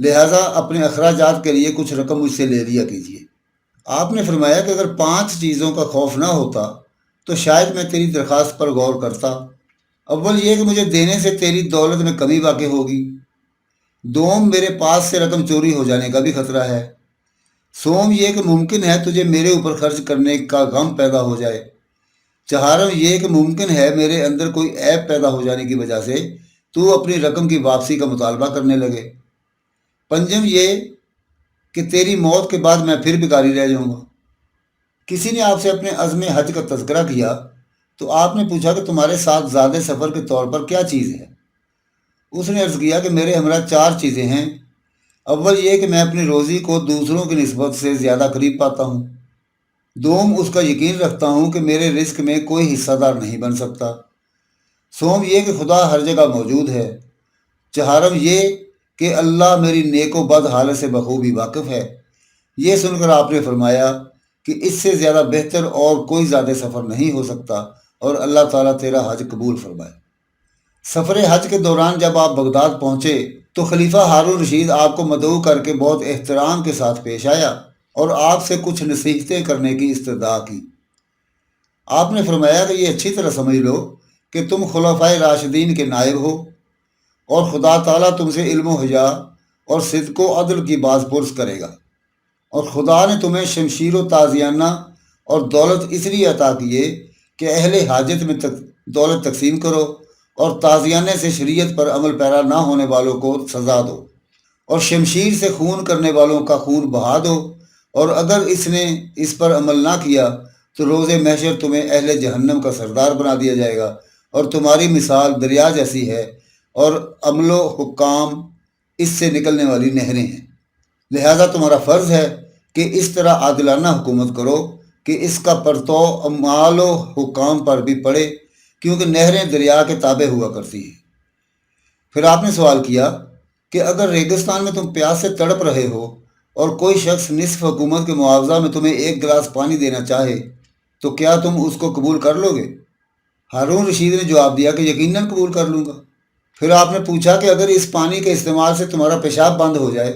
لہٰذا اپنے اخراجات کے لیے کچھ رقم مجھ سے لے لیا کیجیے۔ آپ نے فرمایا کہ اگر 5 چیزوں کا خوف نہ ہوتا تو شاید میں تیری درخواست پر غور کرتا۔ اول یہ کہ مجھے دینے سے تیری دولت میں کمی واقع ہوگی، دوم میرے پاس سے رقم چوری ہو جانے کا بھی خطرہ ہے، سوم یہ کہ ممکن ہے تجھے میرے اوپر خرچ کرنے کا غم پیدا ہو جائے، چہارم یہ کہ ممکن ہے میرے اندر کوئی عیب پیدا ہو جانے کی وجہ سے تو اپنی رقم کی واپسی کا مطالبہ کرنے لگے، پنجم یہ کہ تیری موت کے بعد میں پھر بھکاری رہ جاؤں گا۔ کسی نے آپ سے اپنے عزم حج کا تذکرہ کیا تو آپ نے پوچھا کہ تمہارے ساتھ زیادہ سفر کے طور پر کیا چیز ہے؟ اس نے عرض کیا کہ میرے ہمراہ 4 چیزیں ہیں۔ اول یہ کہ میں اپنی روزی کو دوسروں کی نسبت سے زیادہ قریب پاتا ہوں، دوم اس کا یقین رکھتا ہوں کہ میرے رزق میں کوئی حصہ دار نہیں بن سکتا، سوم یہ کہ خدا ہر جگہ موجود ہے، چہارم یہ کہ اللہ میری نیک و بد حالت سے بخوبی واقف ہے۔ یہ سن کر آپ نے فرمایا کہ اس سے زیادہ بہتر اور کوئی زیادہ سفر نہیں ہو سکتا، اور اللہ تعالیٰ تیرا حج قبول فرمائے۔ سفر حج کے دوران جب آپ بغداد پہنچے تو خلیفہ ہارون رشید آپ کو مدعو کر کے بہت احترام کے ساتھ پیش آیا اور آپ سے کچھ نصیحتیں کرنے کی استدعا کی۔ آپ نے فرمایا کہ یہ اچھی طرح سمجھ لو کہ تم خلفائے راشدین کے نائب ہو، اور خدا تعالیٰ تم سے علم و حیا اور صدق و عدل کی باز پرس کرے گا، اور خدا نے تمہیں شمشیر و تازیانہ اور دولت اس لیے عطا کیے کہ اہل حاجت میں دولت تقسیم کرو اور تازیانے سے شریعت پر عمل پیرا نہ ہونے والوں کو سزا دو، اور شمشیر سے خون کرنے والوں کا خون بہا دو، اور اگر اس نے اس پر عمل نہ کیا تو روز محشر تمہیں اہل جہنم کا سردار بنا دیا جائے گا، اور تمہاری مثال دریا جیسی ہے، اور عمل و حکام اس سے نکلنے والی نہریں ہیں۔ لہذا تمہارا فرض ہے کہ اس طرح عادلانہ حکومت کرو کہ اس کا پرتو اعمال و حکام پر بھی پڑے، کیونکہ نہریں دریا کے تابع ہوا کرتی ہیں۔ پھر آپ نے سوال کیا کہ اگر ریگستان میں تم پیاس سے تڑپ رہے ہو اور کوئی شخص نصف حکومت کے معاوضہ میں تمہیں 1 گلاس پانی دینا چاہے تو کیا تم اس کو قبول کر لو گے؟ ہارون رشید نے جواب دیا کہ یقیناً قبول کر لوں گا۔ پھر آپ نے پوچھا کہ اگر اس پانی کے استعمال سے تمہارا پیشاب بند ہو جائے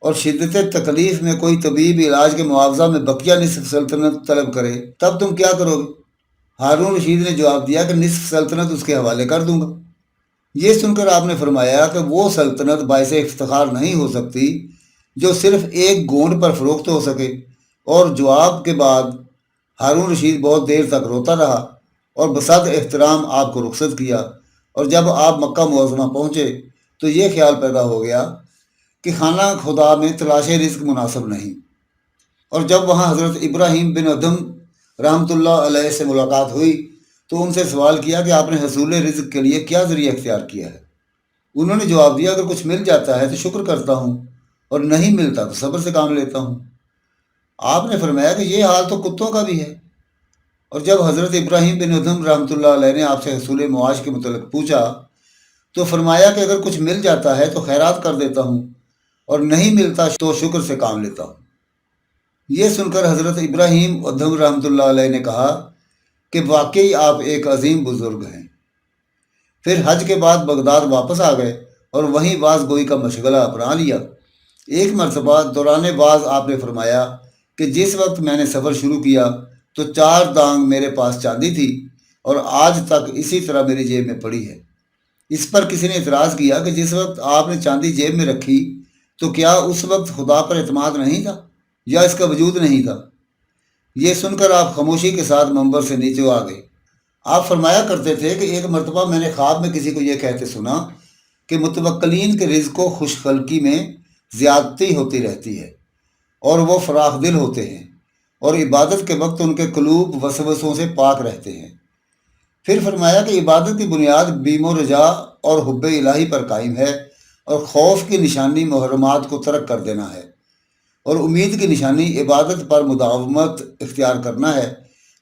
اور شدت تکلیف میں کوئی طبیب علاج کے معاوضہ میں بقیہ نصف سلطنت طلب کرے تب تم کیا کرو گے؟ ہارون رشید نے جواب دیا کہ نصف سلطنت اس کے حوالے کر دوں گا۔ یہ سن کر آپ نے فرمایا کہ وہ سلطنت باعث افتخار نہیں ہو سکتی جو صرف ایک گونڈ پر فروخت ہو سکے۔ اور جواب کے بعد ہارون رشید بہت دیر تک روتا رہا اور بسط احترام آپ کو رخصت کیا، اور جب آپ مکہ معظمہ پہنچے تو یہ خیال پیدا ہو گیا کہ خانہ خدا میں تلاش رزق مناسب نہیں، اور جب وہاں حضرت ابراہیم بن ادھم رحمۃ اللہ علیہ سے ملاقات ہوئی تو ان سے سوال کیا کہ آپ نے حصول رزق کے لیے کیا ذریعہ اختیار کیا ہے؟ انہوں نے جواب دیا اگر کچھ مل جاتا ہے تو شکر کرتا ہوں، اور نہیں ملتا تو صبر سے کام لیتا ہوں۔ آپ نے فرمایا کہ یہ حال تو کتوں کا بھی ہے۔ اور جب حضرت ابراہیم بن ادھم رحمۃ اللہ علیہ نے آپ سے حصول معاش کے متعلق پوچھا تو فرمایا کہ اگر کچھ مل جاتا ہے تو خیرات کر دیتا ہوں، اور نہیں ملتا تو شکر سے کام لیتا ہوں۔ یہ سن کر حضرت ابراہیم ادھم رحمۃ اللہ علیہ نے کہا کہ واقعی آپ ایک عظیم بزرگ ہیں۔ پھر حج کے بعد بغداد واپس آ گئے اور وہیں باز گوئی کا مشغلہ اپنا لیا۔ ایک مرتبہ دوران باز آپ نے فرمایا کہ جس وقت میں نے سفر شروع کیا تو 4 دانگ میرے پاس چاندی تھی، اور آج تک اسی طرح میری جیب میں پڑی ہے۔ اس پر کسی نے اعتراض کیا کہ جس وقت آپ نے چاندی جیب میں رکھی تو کیا اس وقت خدا پر اعتماد نہیں تھا یا اس کا وجود نہیں تھا؟ یہ سن کر آپ خاموشی کے ساتھ منبر سے نیچے آ گئے۔ آپ فرمایا کرتے تھے کہ ایک مرتبہ میں نے خواب میں کسی کو یہ کہتے سنا کہ متوکلین کے رزق و خوش خلقی میں زیادتی ہوتی رہتی ہے، اور وہ فراخ دل ہوتے ہیں، اور عبادت کے وقت ان کے قلوب وسوسوں سے پاک رہتے ہیں۔ پھر فرمایا کہ عبادت کی بنیاد بیم و رجا اور حب الہی پر قائم ہے، اور خوف کی نشانی محرمات کو ترک کر دینا ہے، اور امید کی نشانی عبادت پر مداومت اختیار کرنا ہے،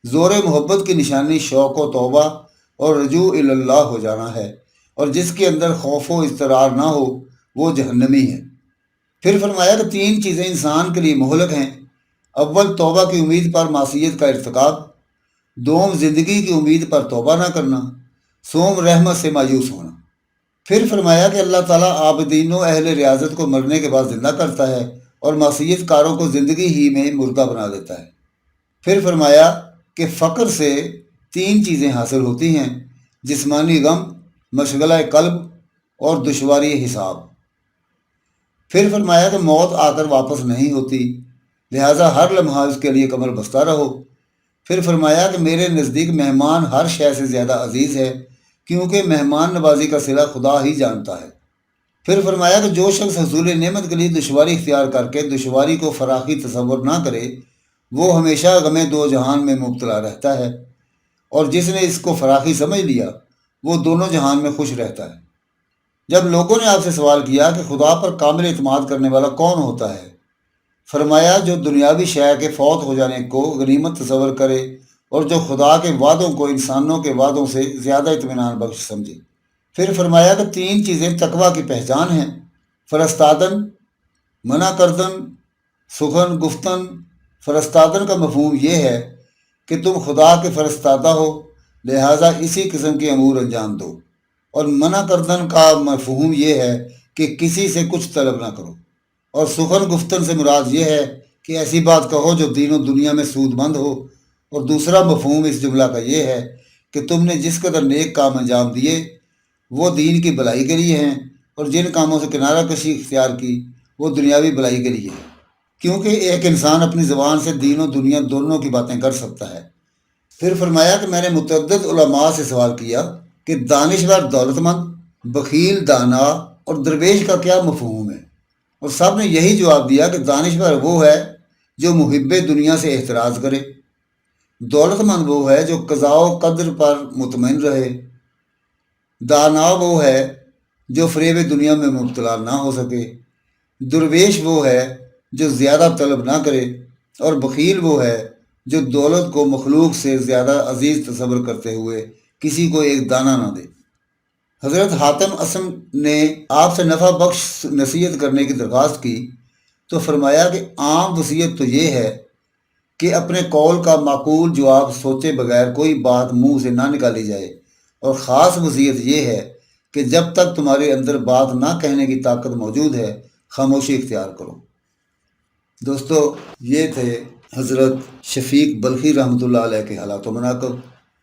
زور محبت کی نشانی شوق و توبہ اور رجوع اللہ ہو جانا ہے، اور جس کے اندر خوف و اضطرار نہ ہو وہ جہنمی ہے۔ پھر فرمایا کہ 3 چیزیں انسان کے لیے مہلک ہیں، اول توبہ کی امید پر معصیت کا ارتکاب، دوم زندگی کی امید پر توبہ نہ کرنا، سوم رحمت سے مایوس ہونا۔ پھر فرمایا کہ اللہ تعالیٰ عابدین و اہل ریاضت کو مرنے کے بعد زندہ کرتا ہے اور معصیت کاروں کو زندگی ہی میں مردہ بنا دیتا ہے۔ پھر فرمایا کہ فقر سے 3 چیزیں حاصل ہوتی ہیں: جسمانی غم، مشغلہ قلب اور دشواری حساب۔ پھر فرمایا کہ موت آ کر واپس نہیں ہوتی، لہٰذا ہر لمحہ اس کے لیے کمر بستہ رہو۔ پھر فرمایا کہ میرے نزدیک مہمان ہر شے سے زیادہ عزیز ہے، کیونکہ مہمان نوازی کا صلہ خدا ہی جانتا ہے۔ پھر فرمایا کہ جو شخص حصول نعمت کے لیے دشواری اختیار کر کے دشواری کو فراخی تصور نہ کرے، وہ ہمیشہ غم دو جہان میں مبتلا رہتا ہے، اور جس نے اس کو فراخی سمجھ لیا وہ دونوں جہان میں خوش رہتا ہے۔ جب لوگوں نے آپ سے سوال کیا کہ خدا پر کامل اعتماد کرنے والا کون ہوتا ہے، فرمایا جو دنیاوی شے کے فوت ہو جانے کو غنیمت تصور کرے اور جو خدا کے وعدوں کو انسانوں کے وعدوں سے زیادہ اطمینان بخش سمجھے۔ پھر فرمایا کہ 3 چیزیں تقویٰ کی پہچان ہیں: فرستادن، منع کردن، سخن گفتن۔ فرستادن کا مفہوم یہ ہے کہ تم خدا کے فرستادہ ہو، لہٰذا اسی قسم کے امور انجام دو، اور منع کردن کا مفہوم یہ ہے کہ کسی سے کچھ طلب نہ کرو، اور سخن گفتن سے مراد یہ ہے کہ ایسی بات کہو جو دین و دنیا میں سود مند ہو، اور دوسرا مفہوم اس جملہ کا یہ ہے کہ تم نے جس قدر نیک کام انجام دیے وہ دین کی بھلائی کے لیے ہیں، اور جن کاموں سے کنارہ کشی اختیار کی وہ دنیاوی بھلائی کے لیے ہے، کیونکہ ایک انسان اپنی زبان سے دین و دنیا دونوں کی باتیں کر سکتا ہے۔ پھر فرمایا کہ میں نے متعدد علماء سے سوال کیا کہ دانشور دولت مند، بخیل دانا اور درویش کا کیا مفہوم ہے، اور سب نے یہی جواب دیا کہ دانشور وہ ہے جو محب دنیا سے احتراز کرے، دولت مند وہ ہے جو قضاء و قدر پر مطمئن رہے، دانا وہ ہے جو فریب دنیا میں مبتلا نہ ہو سکے، درویش وہ ہے جو زیادہ طلب نہ کرے، اور بخیل وہ ہے جو دولت کو مخلوق سے زیادہ عزیز تصور کرتے ہوئے کسی کو ایک دانہ نہ دے۔ حضرت حاتم اسم نے آپ سے نفع بخش نصیحت کرنے کی درخواست کی تو فرمایا کہ عام وصیت تو یہ ہے کہ اپنے قول کا معقول جواب سوچے بغیر کوئی بات منہ سے نہ نکالی جائے، اور خاص وصیت یہ ہے کہ جب تک تمہارے اندر بات نہ کہنے کی طاقت موجود ہے خاموشی اختیار کرو۔ دوستو، یہ تھے حضرت شفیق بلخی رحمۃ اللہ علیہ کے حالات و مناقب۔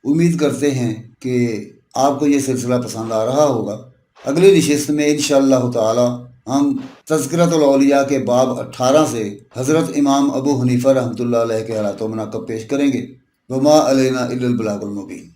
امید کرتے ہیں کہ آپ کو یہ سلسلہ پسند آ رہا ہوگا۔ اگلی نشست میں انشاءاللہ تعالی ہم تذکرۃ الاولیاء کے باب 18 سے حضرت امام ابو حنیفہ رحمۃ اللہ علیہ کے حالات و مناقب پیش کریں گے۔ وما علینا الا البلاغ المبین۔